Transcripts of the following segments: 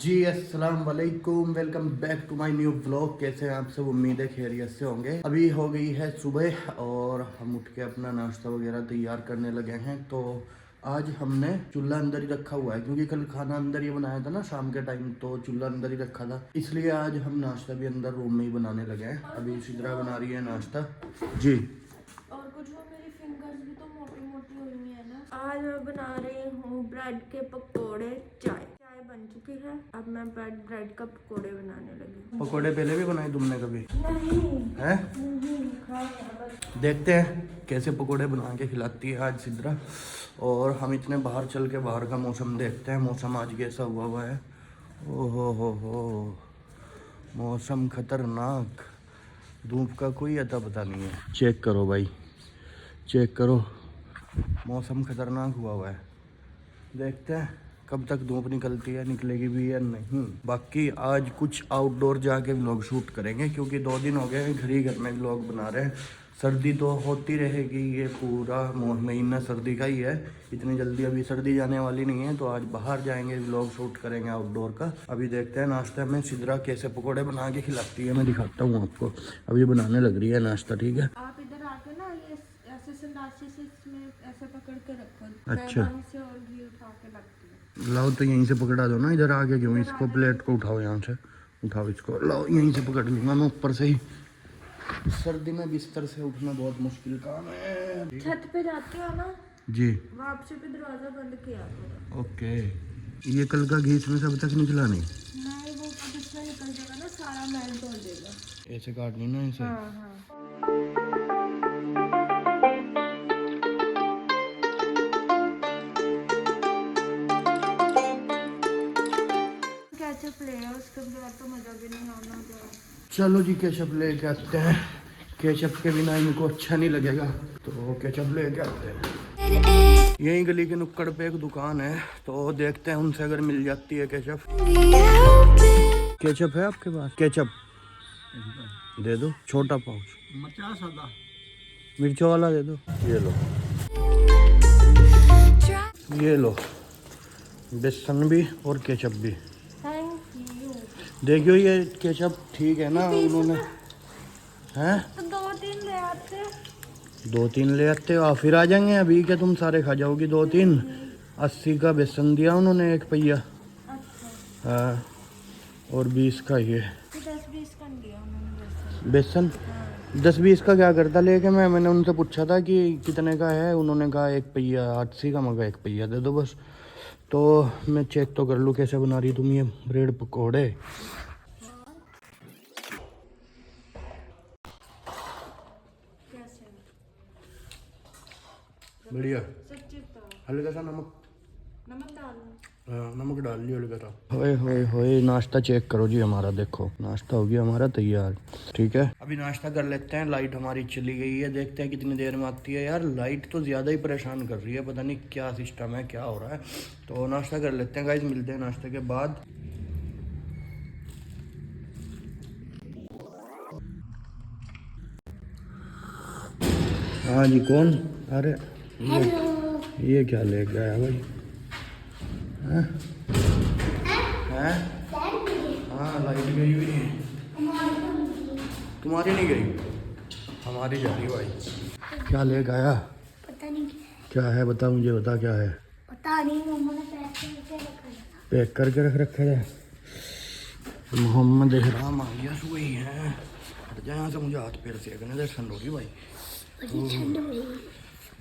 जी अस्सलाम वालेकुम, welcome back to my new vlog. कैसे हैं आप सब? उम्मीद है खैरियत से होंगे। अभी हो गई है सुबह और हम उठ के अपना नाश्ता वगैरह तैयार करने लगे हैं। तो आज हमने चूल्हा अंदर ही रखा हुआ है क्योंकि कल खाना अंदर ही बनाया था ना शाम के टाइम, तो चूल्हा अंदर ही रखा था, इसलिए आज हम नाश्ता भी अंदर रूम में ही बनाने लगे हैं। अभी सिद्रा बना रही है नाश्ता जी। और कुछ वो मेरी फिंगर्स भी तो मोटी मोटी हुई हुई है ना। आज मैं बना रही हूँ ब्रेड के पकोड़े। चाय बन चुकी है, अब मैं ब्रेड का पकोड़े बनाने लगी। पकोड़े पहले भी बनाए तुमने कभी? नहीं है? नहीं। देखते हैं कैसे पकोड़े बना के खिलाती है आज सिद्रा। और हम इतने बाहर चल के बाहर का मौसम देखते हैं। मौसम आज कैसा हुआ है? ओहो हो, मौसम खतरनाक, धूप का कोई अता पता नहीं है। चेक करो भाई, चेक करो, मौसम खतरनाक हुआ है। देखते हैं कब तक धूप निकलती है, निकलेगी भी या नहीं। बाकी आज कुछ आउटडोर जाके व्लॉग शूट करेंगे क्योंकि 2 दिन हो गए हैं घर ही घर में व्लॉग बना रहे हैं। सर्दी तो होती रहेगी, ये पूरा महीना सर्दी का ही है, इतनी जल्दी अभी सर्दी जाने वाली नहीं है। तो आज बाहर जाएंगे, व्लॉग शूट करेंगे आउटडोर का। अभी देखते हैं नाश्ता में सिद्रा कैसे पकौड़े बना के खिलाती है, मैं दिखाता हूँ आपको। अभी बनाने लग रही है नाश्ता, ठीक है? आप इधर आके ना ये ऐसे संडासी से इसमें ऐसे पकड़ के रखो। अच्छा, मैं वहीं से और घी उठा के लगती है। लाओ तो यहीं से पकड़ा दो ना, इधर आके क्यों? इसको प्लेट को उठाओ, यहाँ से उठाओ इसको, लाओ यहीं से पकड़ लूँगा मैं ऊपर से ही। सर्दी में बिस्तर से उठना बहुत मुश्किल काम है। छत पे जाते हो ना जी, वापसी पे दरवाजा बंद किया करो। ओके। ये कल का घी इसमें सब तक निकला नहीं? नहीं, वो अब इसमें निकल जाएगा ना, सारा मेल्ट हो जाएगा। ऐसे काटनी ना इसे। हाँ हाँ। केचप ले आओ, उसके बगैर तो मजा भी नहीं आना चाहिए। चलो जी, केचप लेके आते हैं। केचप के बिना इनको अच्छा नहीं लगेगा, तो केचप लेके आते हैं। यही गली के नुक्कड़ पे एक दुकान है, तो देखते हैं उनसे अगर मिल जाती है केचप। केचप है आपके पास? केचप दे दो, छोटा पाउच मिर्चों वाला दे दो। ये लो, ये लो, बेसन भी और केचप भी। Thank you. देखियो ये केचप ठीक है ना? उन्होंने हैं तो 2-3 ले आते। 2-3 ले आते हो, फिर आ जाएंगे। अभी क्या तुम सारे खा जाओगी? 2-3 80 का बेसन दिया उन्होंने 1 पहिया। अच्छा, हाँ, और 20 का ये 10-20 का दिया उन्होंने बेसन। हाँ। 10-20 का क्या करता लेके? मैंने उनसे पूछा था कि कितने का है, उन्होंने कहा 1 पहिया 80 का। मगा 1 पहिया दे दो बस। तो मैं चेक तो कर लूँ कैसे बना रही तुम ये ब्रेड पकौड़े। कैसे? बढ़िया। सच्ची तो हल्का सा नमक, नमक डालना। हाँ नमक डाल लियो हल्का सा। होए होए होए, नाश्ता चेक करो जी हमारा। देखो नाश्ता हो गया हमारा तैयार, ठीक है? अभी नाश्ता कर लेते हैं। लाइट हमारी चली गई है, देखते हैं कितनी देर में आती है। यार लाइट तो ज़्यादा ही परेशान कर रही है, पता नहीं क्या सिस्टम है, क्या हो रहा है। तो नाश्ता कर लेते हैं गाइस, मिलते हैं नाश्ते के बाद। हाँ जी, कौन? अरे ये क्या ले गया भाई? हैं? हैं? हाँ लाइट गई हुई है। तुम्हारी नहीं गई, हमारी जा रही भाई। क्या ले गया? पता नहीं क्या है बता, मुझे बता क्या है। पता नहीं, मम्मा ने पैक करके रखा था। पैक करके रख रखे है। मोहम्मद इहराम आ गया, हुई है। हट जा यहाँ से, मुझे हाथ पैर सेकने दे, ठंड हो रही भाई,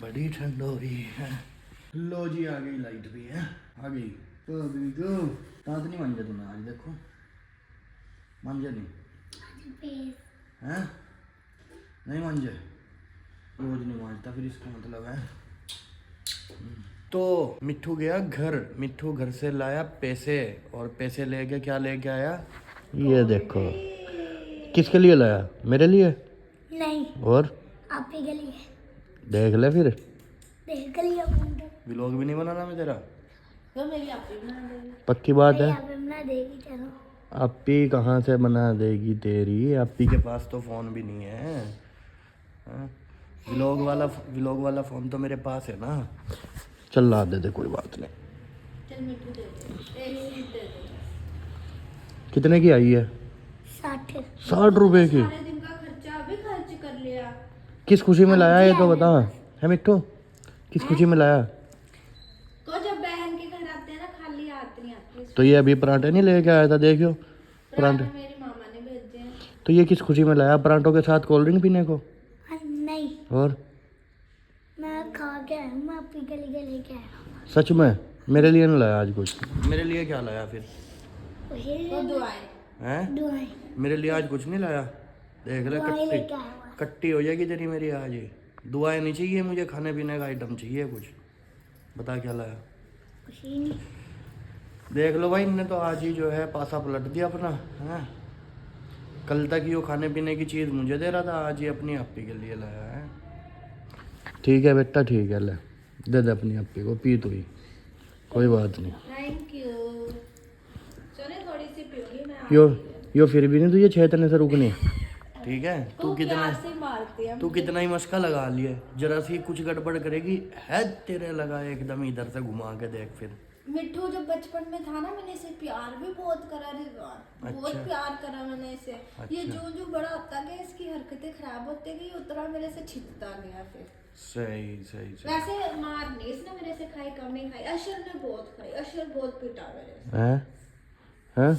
बड़ी ठंड हो रही है। लो जी आ गई लाइट भी है, आ गई। तो अभी जो दांत नहीं मांझा तूने आज? देखो मांझा नहीं हैं? नहीं मांझे, रोज नहीं मांझता, फिर इसका मतलब है। तो मिट्ठू गया घर, मिट्ठू घर से लाया पैसे, और पैसे लेके क्या लेके आया? ये देखो। किसके लिए लाया? मेरे लिए? नहीं, और आप ही गली है। देख ले फिर, देख लिया। व्लॉग भी नहीं बनाना मैं तेरा? तो मेरी आप ही बना देगी। पक्की बात है? आप ही बना देगी। चलो आपी कहाँ से बना देगी तेरी? आपी के पास तो फोन भी नहीं है। हाँ? व्लॉग वाला फोन तो मेरे पास है ना। चल ला दे दे, कोई बात नहीं। चल मिट्टू दे दे, एक सीट दे दे। कितने की आई है? 60 रुपए की। सारे दिन का खर्चा अभी खर्च कर लिया। किस खुशी में लाया ये तो बता है मिट्टू, किस खुशी में लाया? तो जब बहन के घर आते हैं ना खाली हाथ नहीं आती। तो ये अभी पराठे नहीं लेके आया था, देखियो पराठे पराठे। मेरी मामा ने भेजे हैं। तो ये किस खुशी में लाया पराठों के साथ कोल्ड ड्रिंक पीने को? नहीं, और मैं खा के आया हूँ, मैं अपनी गली के लेके आया हूँ। सच में मेरे लिए नहीं लाया आज कुछ? मेरे लिए क्या लाया फिर? तो दुआएं। हैं? दुआएं मेरे लिए आज कुछ नहीं लाया? देख ले दुआएं कट्टी लेके आया हुआ। कट्टी हो जाएगी तेरी मेरी आज ही। दुआएं नहीं चाहिए मुझे, खाने पीने का आइटम चाहिए कुछ। बता क्या लाया? कुछ ही नहीं। देख लो भाई, इनने तो आज ही जो है पासा पलट दिया अपना। हैं? कल तक ये खाने पीने की चीज़ मुझे दे रहा था, आज ये अपनी अप्पी के लिए लाया है। ठीक है बेटा, ठीक है, ले दे दे अपनी अप्पी को, पी तू ही, कोई बात नहीं। Thank you. चले थोड़ी सी पियोगी मैं। यो फिर भी नहीं तुझे छेतने से रुकनी, ठीक है? तू प्यार से मारती है। तू कितना ही मस्का लगा लिए, जरा सी कुछ गड़बड़ करेगी है तेरे लगा एकदम इधर से घुमा के देख फिर। मिट्टू जब बचपन में था ना, मैंने इसे प्यार भी बहुत करा रिजवान, बहुत अच्छा। प्यार करा मैंने इसे। ये अच्छा। जो जो बड़ा होता गया इसकी हरकतें खराब होती गई, उतना मेरे से छिपता गया फिर। सही सही सही। वैसे मार नहीं इसने मेरे से खाई, कम नहीं खाई। अशर ने बहुत खाई, अशर बहुत पिटा मेरे से। हैं? हैं?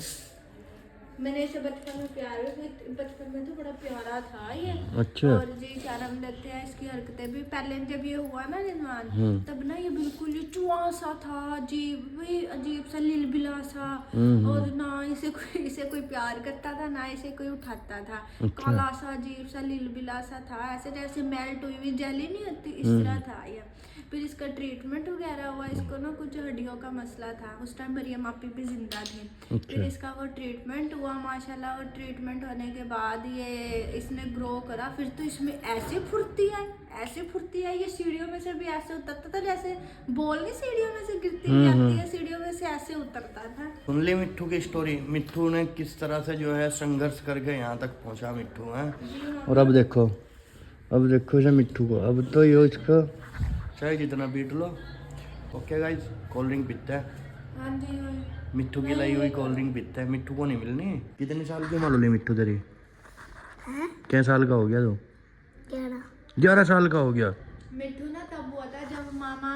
मैंने इसे बचपन में प्यार भी, बचपन में तो बड़ा प्यारा था ये। अच्छा। और जी शर्म देते हैं इसकी हरकतें भी। पहले जब ये हुआ ना रिजवान, तब ना ये बिल्कुल ही चुआ सा था, अजीब सा लिलबिला सा। और ना इसे कोई प्यार करता था, ना इसे कोई उठाता था। काला सा अजीब सा लिलबिला सा था, ऐसे जैसे मेल्ट हुई हुई जेली नहीं होती, इस तरह था ये। फिर इसका ट्रीटमेंट वगैरह हुआ, इसको ना कुछ हड्डियों का मसला था। उस टाइम मरियम आपी भी जिंदा थी। फिर इसका वो ट्रीटमेंट हुआ माशाल्लाह, और ट्रीटमेंट होने के बाद ये इसने ग्रो करा। फिर तो इसमें ऐसे फुर्ती आई, ऐसे फुर्ती आई, ये सीढ़ियों में से भी ऐसे उतरता था जैसे बॉल नहीं सीढ़ियों में से गिरती जाती है, सीढ़ियों में से ऐसे उतरता था। सुन ली मिट्टू की स्टोरी, मिट्टू ने किस तरह से जो है संघर्ष करके यहाँ तक पहुँचा मिट्टू है। और अब देखो इसे मिट्टू को, अब तो यो इसको चाहे जितना पीट लो। ओके गाइस, कोल्ड ड्रिंक पीते हैं। हाँ जी हाँ। मिट्टू की लाई हुई कोल्ड ड्रिंक पीते हैं। मिट्टू को नहीं मिलनी। कितने साल की मालूम है मिट्टू तेरी? क्या साल का हो गया तू? 11 साल का हो गया। मिट्टू ना तब हुआ था जब मामा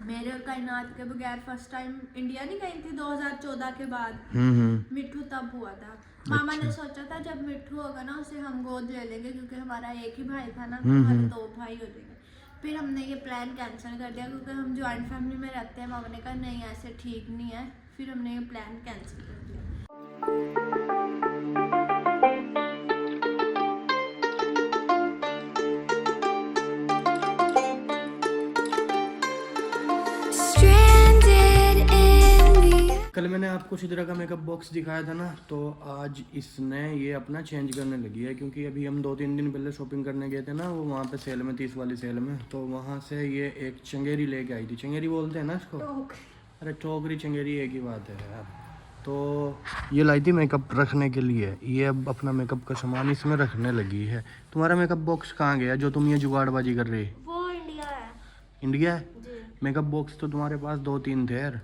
मेरे कायनात के बगैर फर्स्ट टाइम इंडिया नहीं गई थी 2014 के बाद। मिट्टू तब हुआ था। मामा ने सोचा था जब मिट्टू होगा ना उसे हम गोद ले लेंगे, क्योंकि हमारा एक ही भाई था ना, हमारे 2 भाई हो जाएंगे। फिर हमने ये प्लान कैंसिल कर दिया, क्योंकि हम जॉइंट फैमिली में रहते हैं। मामा ने कहा नहीं ऐसे ठीक नहीं है, फिर हमने ये प्लान कैंसिल कर दिया। कल मैंने आपको सिद्रा का मेकअप बॉक्स दिखाया था ना, तो आज इसने ये अपना चेंज करने लगी है। क्योंकि अभी हम 2-3 दिन पहले शॉपिंग करने गए थे ना, वो वहाँ पे सेल में 30 वाली सेल में, तो वहाँ से ये एक चंगेरी लेके आई थी। चंगेरी बोलते हैं ना इसको? अरे टोकरी चंगेरी एक ही बात है यार। तो ये लाई थी मेकअप रखने के लिए। ये अब अपना मेकअप का सामान इसमें रखने लगी है। तुम्हारा मेकअप बॉक्स कहाँ गया जो तुम ये जुगाड़बाजी कर रही? वो इंडिया है। इंडिया है? जी मेकअप बॉक्स तो तुम्हारे पास 2-3 थे यार।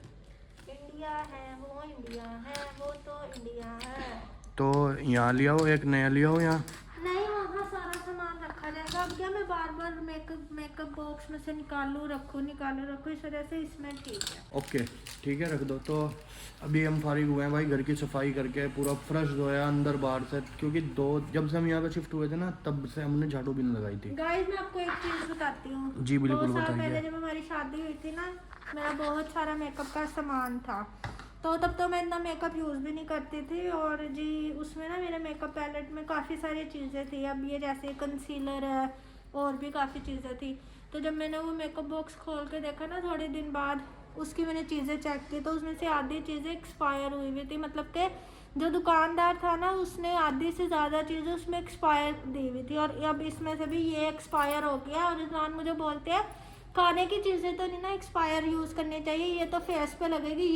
इंडिया है, वो इंडिया है, वो तो इंडिया है। तो यहाँ ले आओ, एक नया ले आओ यहाँ। नहीं वहाँ सारा सामान रखा जाएगा। अब क्या मैं बार बार मेकअप बॉक्स में से निकालूं रखूं इस वजह से इसमें ठीक है। ओके ठीक है, रख दो। तो अभी हम फारिग हुए हैं भाई, घर की सफाई करके पूरा फ्रेश धोया अंदर बाहर से। क्योंकि जब से हम यहाँ पे शिफ्ट हुए थे ना, तब से हमने झाड़ू भी नहीं लगाई थी। गाइस मैं आपको एक चीज़ बताती हूँ। जी बिल्कुल 2 साल बताइए। पहले जब हमारी शादी हुई थी ना, मेरा बहुत सारा मेकअप का सामान था। तो तब तो मैं इतना मेकअप यूज़ भी नहीं करती थी। और जी उसमें ना मेरे मेकअप पैलेट में काफ़ी सारी चीज़ें थी। अब ये जैसे कंसीलर है और भी काफ़ी चीज़ें थी। तो जब मैंने वो मेकअप बॉक्स खोल के देखा ना थोड़े दिन बाद, उसकी मैंने चीज़ें चेक की, तो उसमें से आधी चीज़ें एक्सपायर हुई हुई थी। मतलब कि जो दुकानदार था ना, उसने आधी से ज़्यादा चीज़ें उसमें एक्सपायर दी हुई थी। और अब इसमें से भी ये एक्सपायर हो गया। और रिजवान मुझे बोलते हैं खाने की चीज़ें तो नहीं ना एक्सपायर यूज़ करनी चाहिए, ये तो फेस पे लगेगी,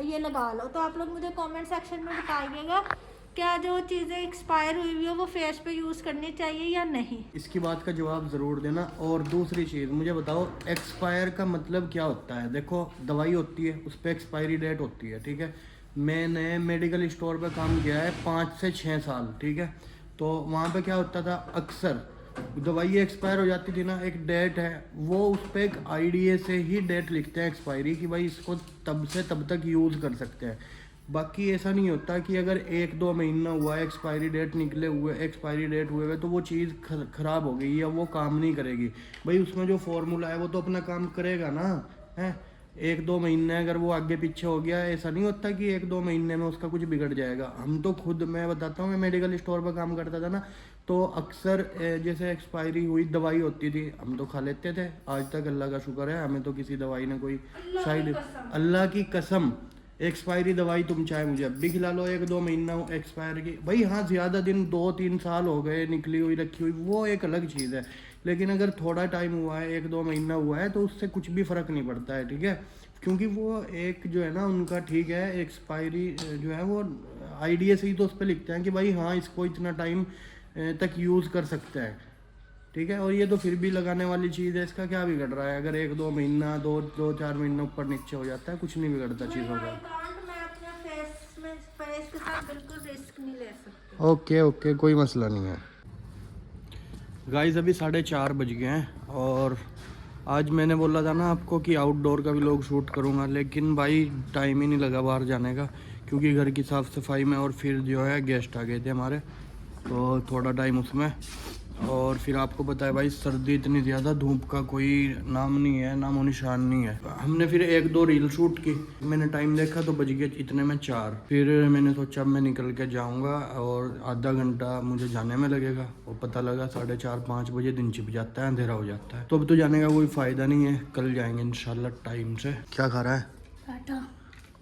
ये लगा लो। तो आप लोग मुझे कमेंट सेक्शन में बताइएगा क्या जो चीज़ें एक्सपायर हुई हुई है वो फेस पे यूज़ करनी चाहिए या नहीं। इसकी बात का जवाब ज़रूर देना। और दूसरी चीज़ मुझे बताओ, एक्सपायर का मतलब क्या होता है? देखो दवाई होती है, उस पर एक्सपायरी डेट होती है, ठीक है? मैंने मेडिकल स्टोर पे काम किया है 5 से 6 साल, ठीक है। तो वहाँ पे क्या होता था, अक्सर दवाई एक्सपायर हो जाती थी ना, एक डेट है, वो उस पर एक आईडीए से ही डेट लिखते हैं एक्सपायरी की, भाई इसको तब से तब तक यूज़ कर सकते हैं। बाकी ऐसा नहीं होता कि अगर 1-2 महीना हुआ है एक्सपायरी डेट निकले हुए, एक्सपायरी डेट हुए हुए, तो वो चीज़ ख़राब हो गई या वो काम नहीं करेगी। भाई उसमें जो फॉर्मूला है वो तो अपना काम करेगा ना, है। 1-2 महीने अगर वो आगे पीछे हो गया, ऐसा नहीं होता कि 1-2 महीने में उसका कुछ बिगड़ जाएगा। हम तो खुद, मैं बताता हूँ, मैं मेडिकल स्टोर पर काम करता था ना, तो अक्सर जैसे एक्सपायरी हुई दवाई होती थी, हम तो खा लेते थे। आज तक अल्लाह का शुक्र है, हमें तो किसी दवाई ने कोई साइड, अल्लाह की कसम, एक्सपायरी दवाई तुम चाहे मुझे अब भी खिला लो, 1-2 महीना एक्सपायर की, भाई हाँ ज़्यादा दिन 2-3 साल हो गए निकली हुई रखी हुई, वो एक अलग चीज़ है। लेकिन अगर थोड़ा टाइम हुआ है, 1-2 महीना हुआ है, तो उससे कुछ भी फ़र्क नहीं पड़ता है, ठीक है। क्योंकि वो एक जो है ना उनका, ठीक है, एक्सपायरी जो है वो आईडीए से ही तो उस पर लिखते हैं कि भाई हाँ इसको इतना टाइम तक यूज़ कर सकते हैं, ठीक है। और ये तो फिर भी लगाने वाली चीज़ है, इसका क्या बिगड़ रहा है। अगर 1-2 महीना, 2-4 महीना ऊपर नीचे हो जाता है, कुछ नहीं बिगड़ता चीज़ों का। मैं अपने फेस के साथ बिल्कुल रिस्क नहीं ले सकती। ओके ओके, कोई मसला नहीं है। गाइस अभी 4:30 बज गए हैं और आज मैंने बोला था ना आपको कि आउटडोर का भी लोग शूट करूँगा, लेकिन भाई टाइम ही नहीं लगा बाहर जाने का, क्योंकि घर की साफ़ सफाई में और फिर जो है गेस्ट आ गए थे हमारे, तो थोड़ा टाइम उसमें। और फिर आपको पता है भाई सर्दी इतनी ज़्यादा, धूप का कोई नाम नहीं है, नामो निशान नहीं है। हमने फिर 1-2 रील शूट की, मैंने टाइम देखा तो बज गए इतने में 4। फिर मैंने सोचा मैं निकल के जाऊंगा और आधा घंटा मुझे जाने में लगेगा, और पता लगा 4:30-5 बजे दिन छिप जाता है, अंधेरा हो जाता है। तो अब तो जाने का कोई फ़ायदा नहीं है, कल जाएंगे इंशाल्लाह टाइम से। क्या खा रहा है? पराठा।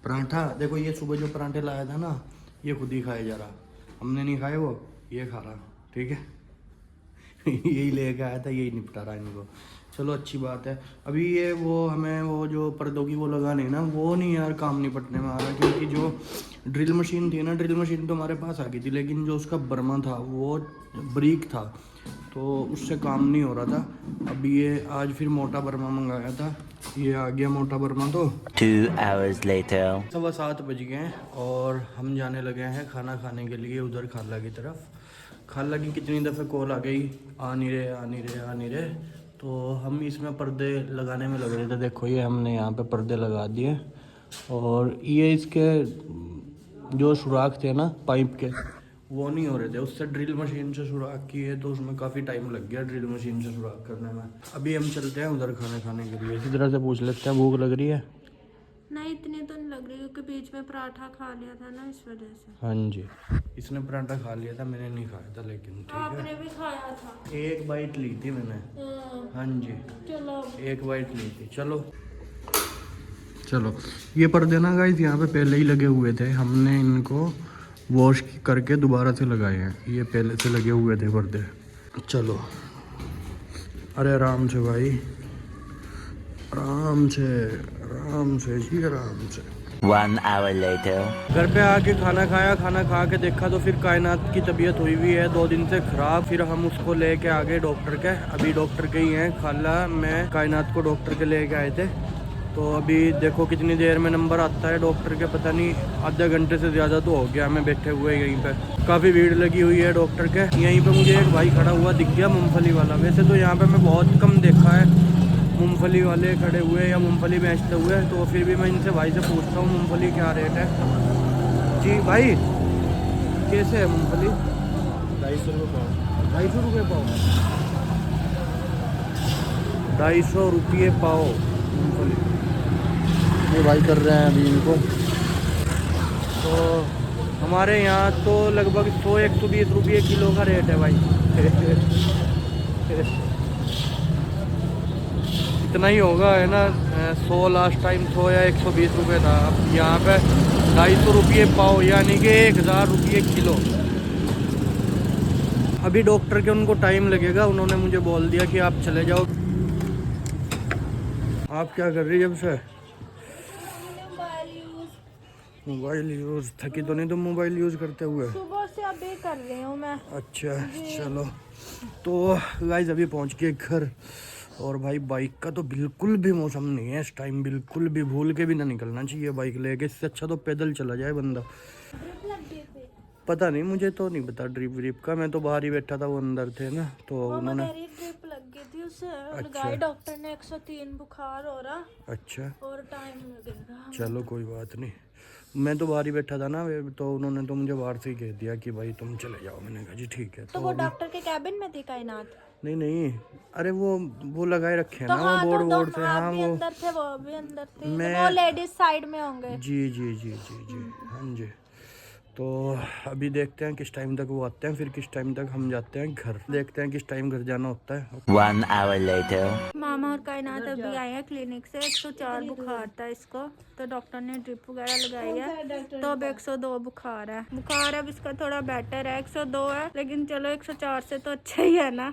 पराठा। देखो ये सुबह जो पराठे लाया था ना, ये खुद ही खाए जा रहा, हमने नहीं खाए, वो ये खा रहा, ठीक है। यही लेके आया था, यही निपटा रहा है इनको। चलो अच्छी बात है। अभी ये वो हमें वो जो पर्दों की वो लगानी है ना, वो नहीं यार काम निपटने में आ रहा, क्योंकि जो ड्रिल मशीन थी ना, ड्रिल मशीन तो हमारे पास आ गई थी, लेकिन जो उसका बर्मा था वो ब्रीक था, तो उससे काम नहीं हो रहा था। अभी ये आज फिर मोटा बर्मा मंगाया था, ये आ गया मोटा बर्मा। तो 2 hours later 7:15 बज गए हैं और हम जाने लगे हैं खाना खाने के लिए उधर खाला की तरफ। खाला की कितनी दफ़े कॉल आ गई, आ नहीं रहे। तो हम इसमें पर्दे लगाने में लग रहे थे। देखो ये हमने यहाँ पे पर्दे लगा दिए, और ये इसके जो सुराख थे ना पाइप के, वो नहीं हो रहे थे, उससे ड्रिल मशीन से सुराख किए, तो उसमें काफ़ी टाइम लग गया ड्रिल मशीन से सुराख करने में। अभी हम चलते हैं उधर खाना खाने के लिए। इसी तरह से पूछ लेते हैं, भूख लग रही है? नहीं इतनी तो नहीं लग रही, क्योंकि बीच में पराठा खा लिया था ना, इस वजह से। हाँ जी, इसने पराठा खा लिया था, मैंने नहीं खाया था, लेकिन ठीक है। आपने भी खाया था? एक बाइट ली थी मैंने। हाँ जी, चलो एक बाइट ली थी। चलो ये पर्दे ना गाइस यहाँ पे पहले ही लगे हुए थे, हमने इनको वॉश करके दोबारा से लगाए हैं, ये पहले से लगे हुए थे पर्दे। चलो अरे आराम से भाई, आराम से जी, आराम से। 1 hour later घर पे आके खाना खाया, खाना खा के देखा तो फिर कायनात की तबीयत हुई हुई है 2 दिन से ख़राब। फिर हम उसको लेके आ गए डॉक्टर के, अभी डॉक्टर के ही हैं, खाला मैं कायनात को डॉक्टर के लेके आए थे। तो अभी देखो कितनी देर में नंबर आता है डॉक्टर के, पता नहीं आधे घंटे से ज़्यादा तो हो गया हमें बैठे हुए यहीं पे। काफ़ी भीड़ लगी हुई है डॉक्टर के। यहीं पे मुझे एक भाई खड़ा हुआ दिख गया, मूंगफली वाला। वैसे तो यहाँ पे मैं बहुत कम देखा है मूंगफली वाले खड़े हुए या मूंगफली बेचते हुए, तो फिर भी मैं इनसे भाई से पूछता हूँ मूंगफली क्या रेट है। जी भाई कैसे है मूंगफली? 250 रुपये पाव। 250 रुपये पाव? 250 रुपये पाव मूंगफली। ये भाई कर रहे हैं अभी इनको। तो हमारे यहाँ तो लगभग 100-120 रुपये किलो का रेट है भाई। इतना ही होगा है ना, 100 लास्ट टाइम 100 या 120 रुपये था। अब यहाँ पे 250 रुपये पाव, यानी कि 1000 रुपये किलो। अभी डॉक्टर के उनको टाइम लगेगा, उन्होंने मुझे बोल दिया कि आप चले जाओ। आप क्या कर रही है जब से? Mobile use. थकी तो नहीं तुम मोबाइल यूज़ करते हुए? सुबह से अभी कर रही हूँ मैं। अच्छा चलो। तो गाइस अभी पहुंच गए घर, और भाई बाइक का तो बिल्कुल भी मौसम नहीं है इस टाइम, बिल्कुल भी भूल के भी ना निकलना चाहिए बाइक लेके, इससे अच्छा तो पैदल चला जाए बंदा। पता नहीं, मुझे तो नहीं पता ड्रिप व्रिप का, मैं तो बाहर ही बैठा था, वो अंदर थे ना तो उन्होंने। मेरी ड्रिप लग गई थी उसे, लगाई डॉक्टर ने, 103 बुखार हो रहा। अच्छा और टाइम लगेगा। चलो कोई बात नहीं, मैं तो बाहर ही बैठा था ना, तो उन्होंने तो मुझे बाहर से ही कह दिया कि भाई तुम चले जाओ। मैंने कहा जी ठीक है। तो वो डॉक्टर के कैबिन में थी कायनात? नहीं नहीं, अरे वो लगाए रखे हैं तो ना हाँ, वो बोर्ड तो वोर्ड से। आप हाँ भी वो अंदर थे, वो भी अंदर थे, मैं- वो लेडीज साइड में होंगे। जी जी जी जी जी हाँ जी। तो अभी देखते हैं किस टाइम तक वो आते हैं, फिर किस टाइम तक हम जाते हैं घर, देखते हैं किस टाइम घर जाना होता है। 1 hour later. मामा और कायनात अभी आए हैं क्लिनिक से। 104 बुखार था इसको, तो डॉक्टर ने ड्रिप वगैरह लगाई है, तो अब 102 बुखार है। बुखार अब इसका थोड़ा बेटर है, 102 है, लेकिन चलो 104 से तो अच्छा ही है ना।